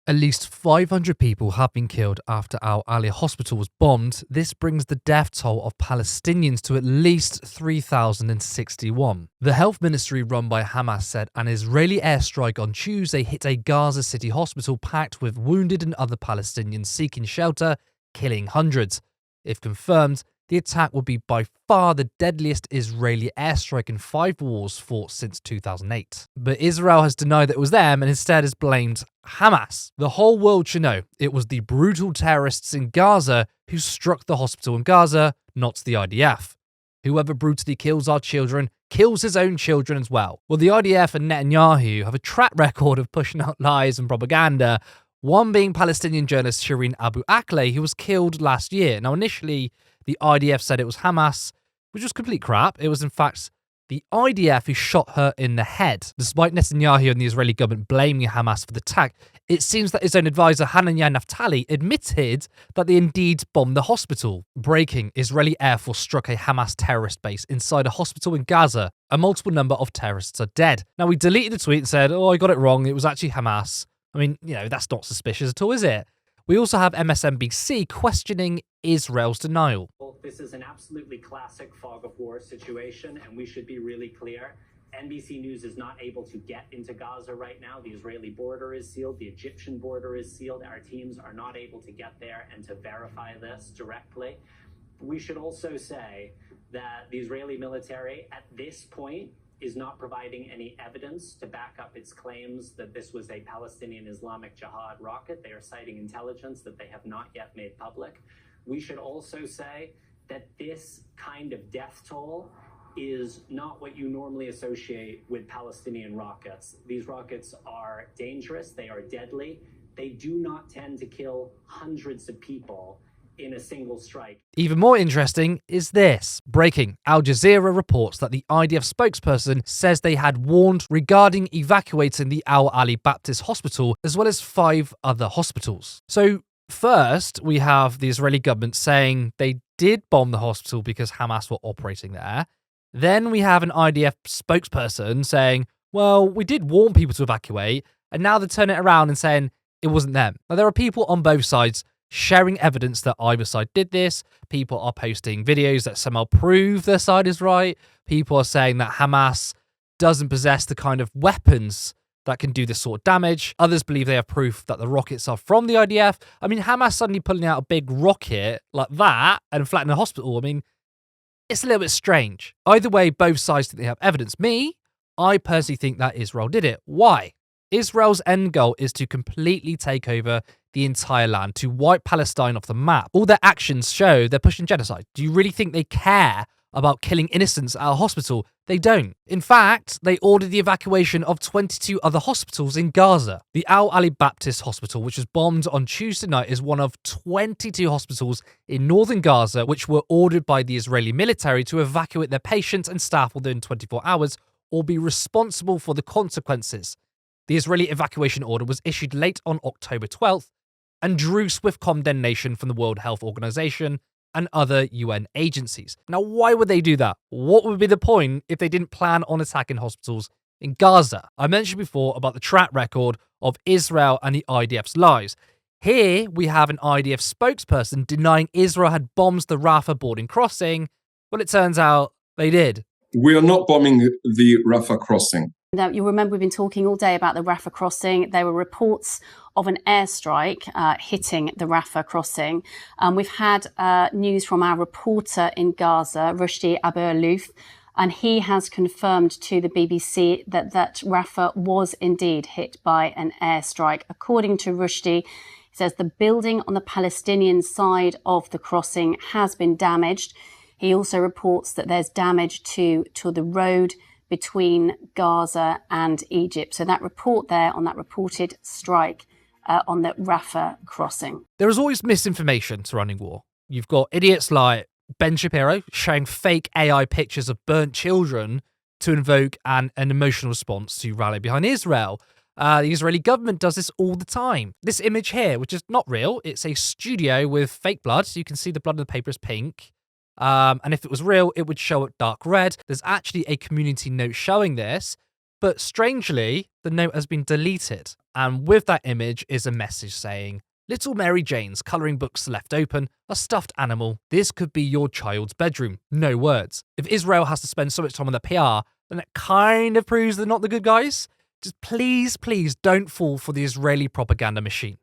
At least 500 people have been killed after Al Ali hospital was bombed. This brings the death toll of Palestinians to at least 3,061. The health ministry run by Hamas said an Israeli airstrike on Tuesday hit a Gaza City hospital packed with wounded and other Palestinians seeking shelter, killing hundreds. If confirmed, the attack would be by far the deadliest Israeli airstrike in 5 wars fought since 2008. But Israel has denied that it was them and instead has blamed Hamas. The whole world should know it was the brutal terrorists in Gaza who struck the hospital in Gaza, not the IDF. Whoever brutally kills our children kills his own children as well. Well, the IDF and Netanyahu have a track record of pushing out lies and propaganda, one being Palestinian journalist Shireen Abu Akleh, who was killed last year. Now, initially, the IDF said it was Hamas, which was complete crap. It was, in fact, the IDF who shot her in the head. Despite Netanyahu and the Israeli government blaming Hamas for the attack, it seems that his own advisor Hananya Naftali admitted that they indeed bombed the hospital. Breaking, Israeli Air Force struck a Hamas terrorist base inside a hospital in Gaza. A multiple number of terrorists are dead. Now, we deleted the tweet and said, I got it wrong. It was actually Hamas. I mean, that's not suspicious at all, is it? We also have MSNBC questioning Israel's denial. This is an absolutely classic fog of war situation, and we should be really clear. NBC News is not able to get into Gaza right now. The Israeli border is sealed. The Egyptian border is sealed. Our teams are not able to get there and to verify this directly. We should also say that the Israeli military, at this point, is not providing any evidence to back up its claims that this was a Palestinian Islamic Jihad rocket. They are citing intelligence that they have not yet made public. We should also say that this kind of death toll is not what you normally associate with Palestinian rockets. These rockets are dangerous, they are deadly, they do not tend to kill hundreds of people in a single strike. Even more interesting is this. Breaking, Al Jazeera reports that the IDF spokesperson says they had warned regarding evacuating the Al Ali Baptist Hospital as well as 5 other hospitals. So first, we have the Israeli government saying they did bomb the hospital because Hamas were operating there. Then we have an IDF spokesperson saying, well, we did warn people to evacuate, and now they're turning it around and saying it wasn't them. Now, there are people on both sides sharing evidence that either side did this. People are posting videos that somehow prove their side is right. People are saying that Hamas doesn't possess the kind of weapons that can do this sort of damage. Others believe they have proof that the rockets are from the IDF. I mean, Hamas suddenly pulling out a big rocket like that and flattening a hospital. I mean, it's a little bit strange. Either way, both sides think they have evidence. I personally think that Israel did it. Why? Israel's end goal is to completely take over the entire land, to wipe Palestine off the map. All their actions show they're pushing genocide. Do you really think they care about killing innocents at a hospital? They don't. In fact, they ordered the evacuation of 22 other hospitals in Gaza. The Al Ali Baptist Hospital, which was bombed on Tuesday night, is one of 22 hospitals in northern Gaza which were ordered by the Israeli military to evacuate their patients and staff within 24 hours or be responsible for the consequences. The Israeli evacuation order was issued late on October 12th and drew swift condemnation from the World Health Organization and other UN agencies. Now, why would they do that? What would be the point if they didn't plan on attacking hospitals in Gaza? I mentioned before about the track record of Israel and the IDF's lies. Here, we have an IDF spokesperson denying Israel had bombed the Rafah border crossing. Well, it turns out they did. We are not bombing the Rafah crossing. Now, you'll remember we've been talking all day about the Rafah crossing. There were reports of an airstrike hitting the Rafah crossing. We've had news from our reporter in Gaza, Rushdie Abu-Alouf, and he has confirmed to the BBC that Rafah was indeed hit by an airstrike. According to Rushdie, he says the building on the Palestinian side of the crossing has been damaged. He also reports that there's damage to the road between Gaza and Egypt. So that report there on that reported strike on the Rafah crossing. There is always misinformation surrounding war. You've got idiots like Ben Shapiro showing fake AI pictures of burnt children to invoke an emotional response to rally behind Israel. The Israeli government does this all the time. This image here, which is not real, it's a studio with fake blood. So you can see the blood in the paper is pink. And if it was real, it would show up dark red. There's actually a community note showing this, but strangely, the note has been deleted. And with that image is a message saying, "Little Mary Jane's colouring books left open, a stuffed animal. This could be your child's bedroom." No words. If Israel has to spend so much time on the PR, then it kind of proves they're not the good guys. Just please don't fall for the Israeli propaganda machine.